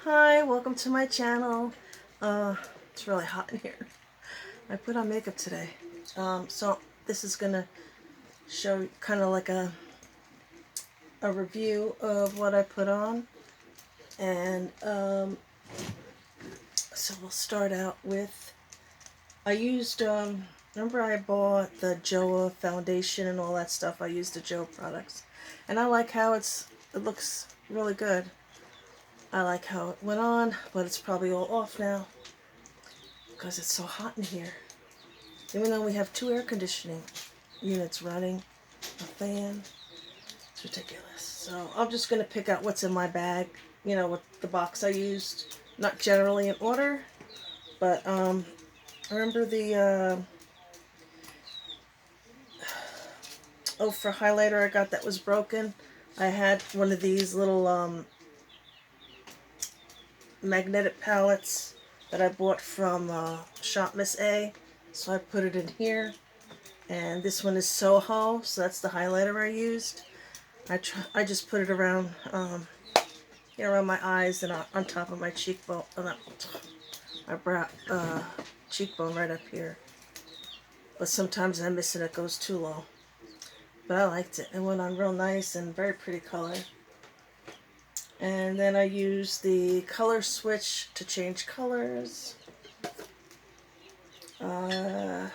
Hi, welcome to my channel. It's really hot in here. I put on makeup today. So this is gonna show kind of like a review of what I put on. And so we'll start out with, I used, remember I bought the JOA foundation and all that stuff. I used the JOA products. And I like how it looks really good. I like how it went on, but it's probably all off now because it's so hot in here. Even though we have 2 air conditioning units running, a fan, it's ridiculous. So I'm just going to pick out what's in my bag, with the box I used. Not generally in order, but remember for highlighter I got that was broken. I had one of these little magnetic palettes that I bought from Shop Miss A. So I put it in here. And this one is Soho, so that's the highlighter I used. I just put it around, around my eyes and on top of my cheekbone, my brow, cheekbone right up here. But sometimes I miss it; it goes too low. But I liked it. It went on real nice and very pretty color. And then I used the color switch to change colors. I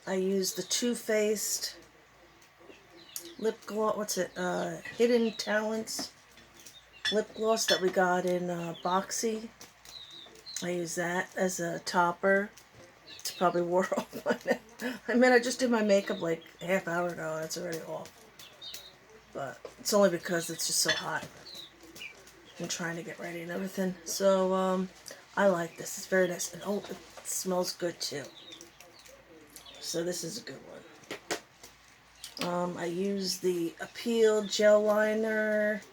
used the Too Faced lip gloss. What's it? Hidden Talents lip gloss that we got in Boxy. I use that as a topper. It's probably wore off by now. I mean, I just did my makeup like a half hour ago and it's already off. But it's only because it's just so hot. I'm trying to get ready and everything. So, I like this. It's very nice. And oh, it smells good too. So this is a good one. I use the Appeal Gel Liner.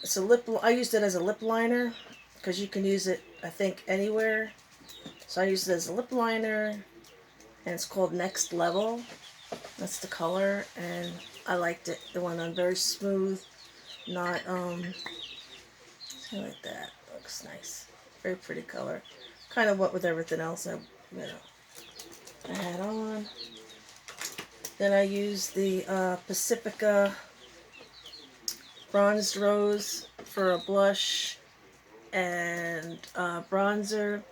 It's a lip. I used it as a lip liner because you can use it, I think, anywhere. So I used it as a lip liner, and it's called Next Level. That's the color, and I liked it. It went on very smooth, not like that. Looks nice, very pretty color. Kind of what with everything else I had on. Then I used the Pacifica Bronzed Rose for a blush and bronzer.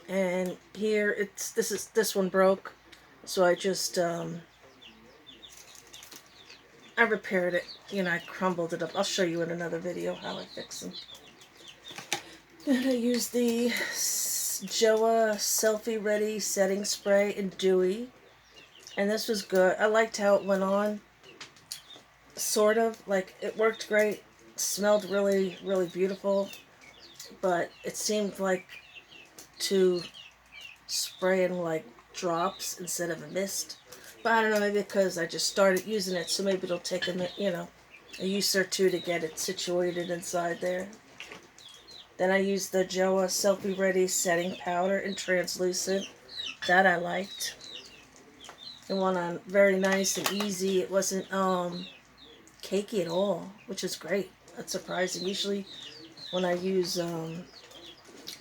And here this one broke, so I just I repaired it. I crumbled it up. I'll show you in another video how I fix them. And I used the JOA Selfie Ready Setting Spray in Dewy, and this was good. I liked how it went on. Sort of like it worked great. Smelled really, really beautiful, but it seemed like to spray in like drops instead of a mist. But I don't know, maybe because I just started using it, so maybe it'll take a use or two to get it situated inside there. Then I used the JOA Selfie Ready Setting Powder in Translucent. That I liked. It went on very nice and easy. It wasn't cakey at all, which is great. That's surprising. Usually when I use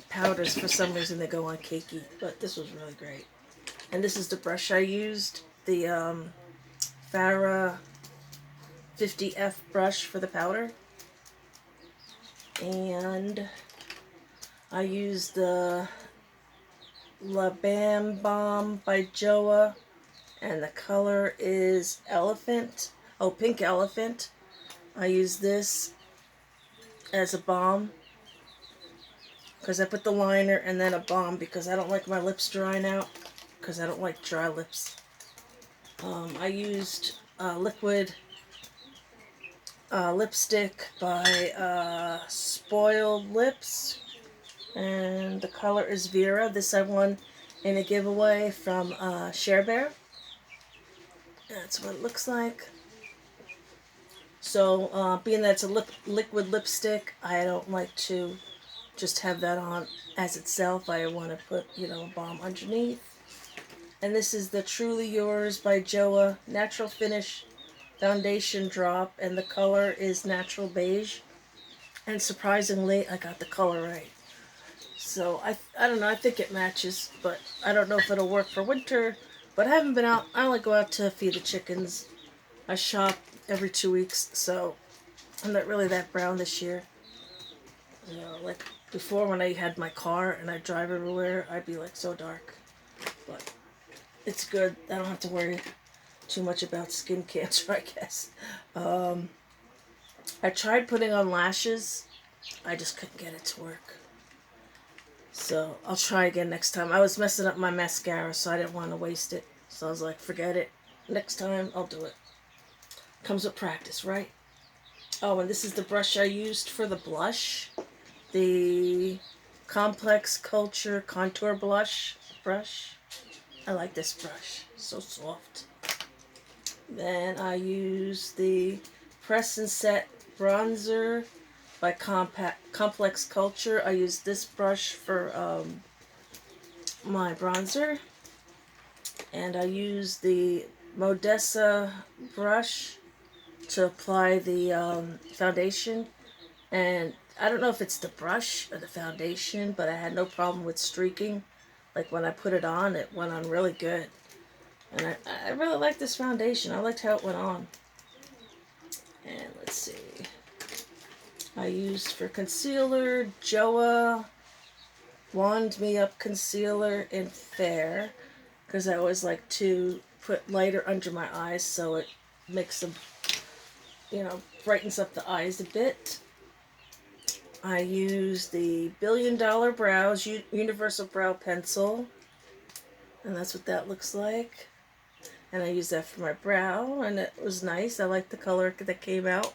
powders, for some reason they go on cakey, but this was really great. And this is the brush I used, the Farrah 50F brush for the powder. And I used the La Bam Bomb by JOA, and the color is Elephant. Oh, Pink Elephant. I use this as a balm because I put the liner and then a balm because I don't like my lips drying out, because I don't like dry lips. I used liquid lipstick by Spoiled Lips, and the color is Vera. This I won in a giveaway from Share Bear. That's what it looks like. So, being that it's a liquid lipstick, I don't like to just have that on as itself. I want to put, a balm underneath. And this is the Truly Yours by JOA Natural Finish Foundation Drop, and the color is Natural Beige. And surprisingly, I got the color right. So I don't know, I think it matches, but I don't know if it'll work for winter. But I haven't been out. I only go out to feed the chickens. I shop every 2 weeks, so I'm not really that brown this year. You know, like before when I had my car and I drive everywhere, I'd be like so dark. But it's good. I don't have to worry too much about skin cancer, I guess. I tried putting on lashes. I just couldn't get it to work. So I'll try again next time. I was messing up my mascara, so I didn't want to waste it. So I was like, forget it. Next time, I'll do it. Comes with practice, right? Oh, and this is the brush I used for the blush. The Complex Culture Contour Blush brush. I like this brush. So soft. Then I use the Press and Set Bronzer by Complex Culture. I use this brush for my bronzer. And I use the Modessa brush to apply the foundation. And I don't know if it's the brush or the foundation, but I had no problem with streaking. Like when I put it on, it went on really good. And I really like this foundation. I liked how it went on. And let's see. I used for concealer, Joa Wand Me Up Concealer in Fair. Because I always like to put lighter under my eyes so it makes them, brightens up the eyes a bit. I use the $1 Billion Brows Universal Brow Pencil. And that's what that looks like. And I use that for my brow, and it was nice. I like the color that came out.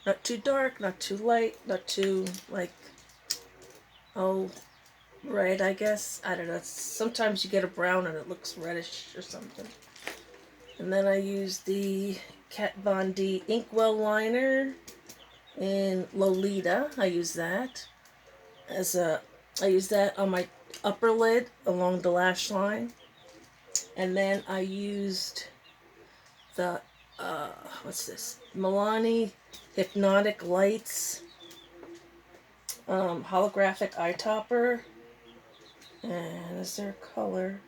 Not too dark, not too light, not too, red, I guess. I don't know. Sometimes you get a brown and it looks reddish or something. And then I use the Kat Von D Inkwell Liner in Lolita. I use that I use that on my upper lid along the lash line. And then I used the, what's this? Milani Hypnotic Lights Holographic Eye Topper. And is there a color?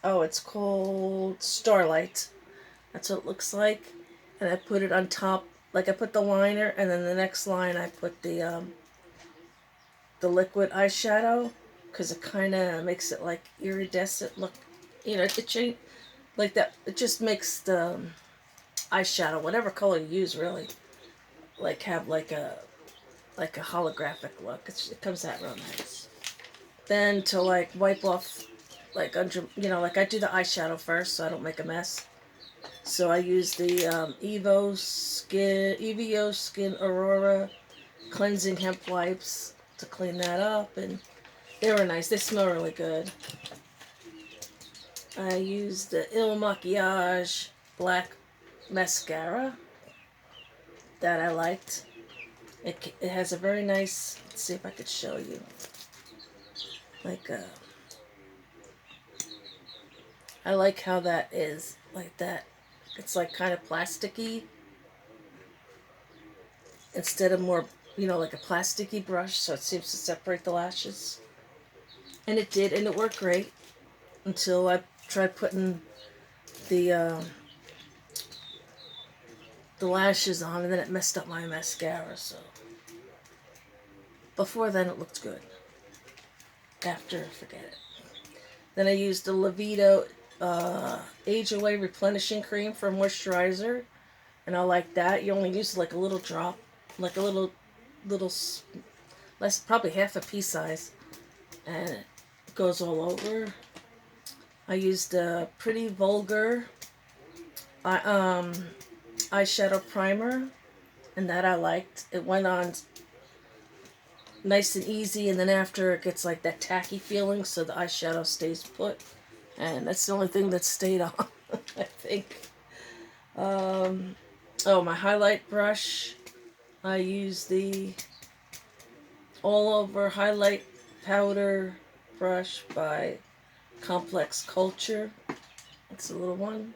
Oh, it's called Starlight. That's what it looks like. And I put it on top, like I put the liner, and then the next line I put the liquid eyeshadow, because it kind of makes it like iridescent look. It change like that. It just makes the eyeshadow, whatever color you use, really, like have like a holographic look. It comes out real nice. Then to like wipe off, like under, like I do the eyeshadow first, so I don't make a mess. So I use the EVO Skin Aurora cleansing hemp wipes to clean that up, and they were nice. They smell really good. I used the Il Makiage black mascara that I liked. It has a very nice, let's see if I could show you, I like how that is, like that. It's like kind of plasticky instead of more, like a plasticky brush, so it seems to separate the lashes. And it did, and it worked great until I tried putting the lashes on, and then it messed up my mascara. So before then, it looked good. After, forget it. Then I used the Levito Age Away Replenishing Cream for moisturizer, and I like that. You only use like a little drop, like a little less, probably half a pea size, and it goes all over. I used a Pretty Vulgar eyeshadow primer, and that I liked. It went on nice and easy, and then after it gets like that tacky feeling, so the eyeshadow stays put, and that's the only thing that stayed on. I think. My highlight brush, I use the All Over Highlight Powder brush by Complex Culture. It's a little one.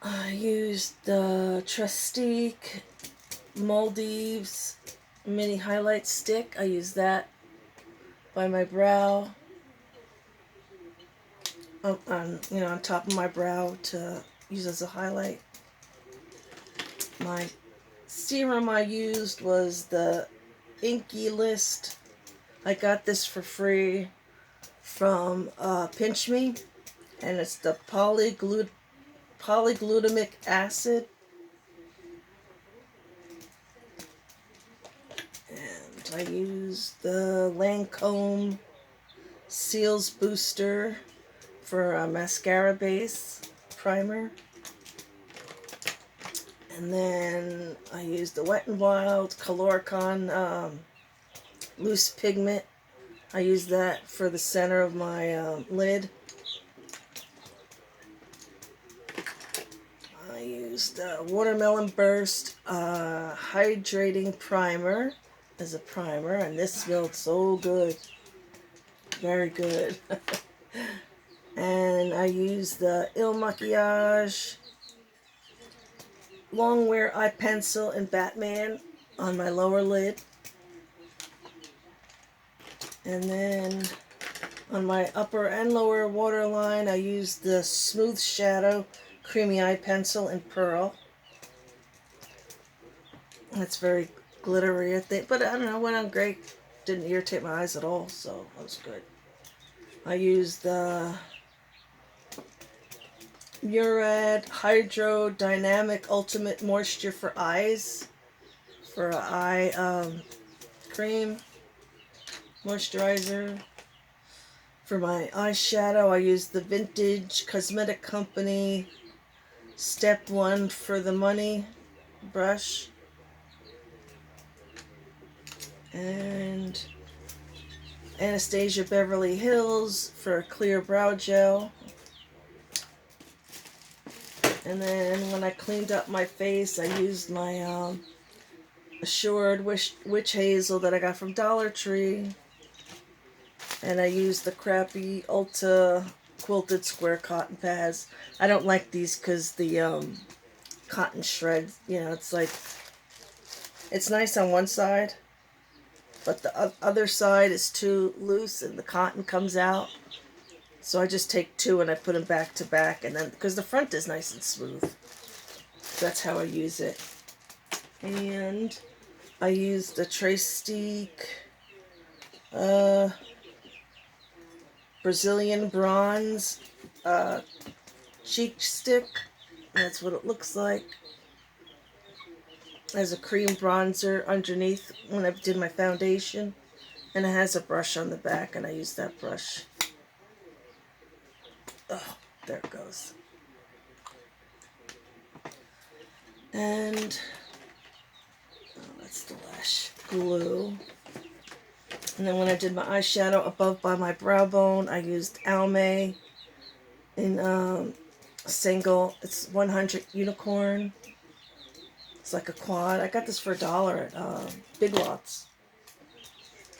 I used the Trustique Maldives mini highlight stick. I use that by my brow, on top of my brow to use as a highlight. My serum I used was the Inky List. I got this for free from Pinch Me, and it's the polyglutamic acid. And I used the Lancome Seals Booster for a mascara base primer. And then I used the Wet n Wild Coloricon loose pigment. I used that for the center of my lid. I used Watermelon Burst hydrating primer as a primer, and this smelled so good. Very good. And I used the Il Maquillage Longwear Eye Pencil in Batman on my lower lid. And then on my upper and lower waterline, I used the Smooth Shadow Creamy Eye Pencil in Pearl. That's very glittery, I think. But I don't know, went on great. Didn't irritate my eyes at all, so that was good. I used the Murad Hydro Dynamic Ultimate Moisture for Eyes for an eye cream moisturizer. For my eyeshadow, I used the Vintage Cosmetic Company Step 1 for the Money brush. And Anastasia Beverly Hills for a clear brow gel. And then when I cleaned up my face, I used my Assured Witch Hazel that I got from Dollar Tree. And I used the crappy Ulta quilted square cotton pads. I don't like these because the cotton shreds, it's like, it's nice on one side, but the other side is too loose and the cotton comes out. So I just take two and I put them back to back, and then because the front is nice and smooth. That's how I use it. And I used the Trustique Brazilian Bronze cheek stick. That's what it looks like. It has a cream bronzer underneath when I did my foundation. And it has a brush on the back, and I use that brush. Oh, there it goes. And that's the lash glue. And then when I did my eyeshadow above by my brow bone, I used Almay in single. It's 100 Unicorn. It's like a quad. I got this for $1 at Big Lots.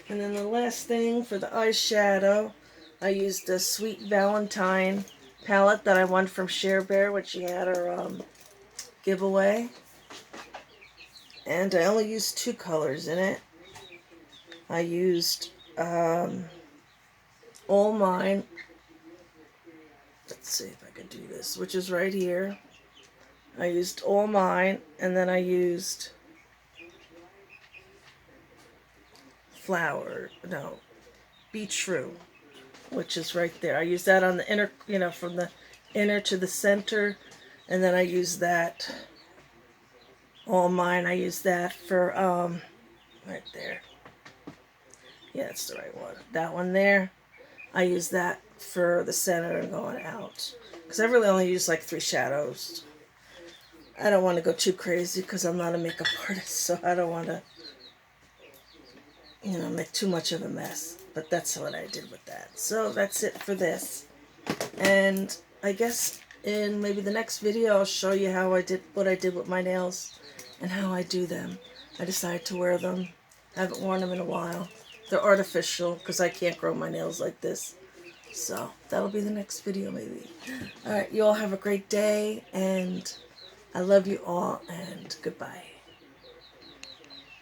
And then the last thing for the eyeshadow, I used the Sweet Valentine palette that I won from Cher Bear when she had her giveaway. And I only used 2 colors in it. I used All Mine. Let's see if I can do this, which is right here. I used All Mine, and then I used Be True, which is right there. I used that on the inner, from the inner to the center, and then I used that All Mine. I used that for right there. Yeah, it's the right one. That one there. I use that for the center and going out. Because I really only use like 3 shadows. I don't want to go too crazy because I'm not a makeup artist, so I don't want to, make too much of a mess. But that's what I did with that. So that's it for this. And I guess in maybe the next video I'll show you what I did with my nails and how I do them. I decided to wear them. I haven't worn them in a while. They're artificial because I can't grow my nails like this. So that'll be the next video maybe. Alright, you all have a great day, and I love you all, and goodbye.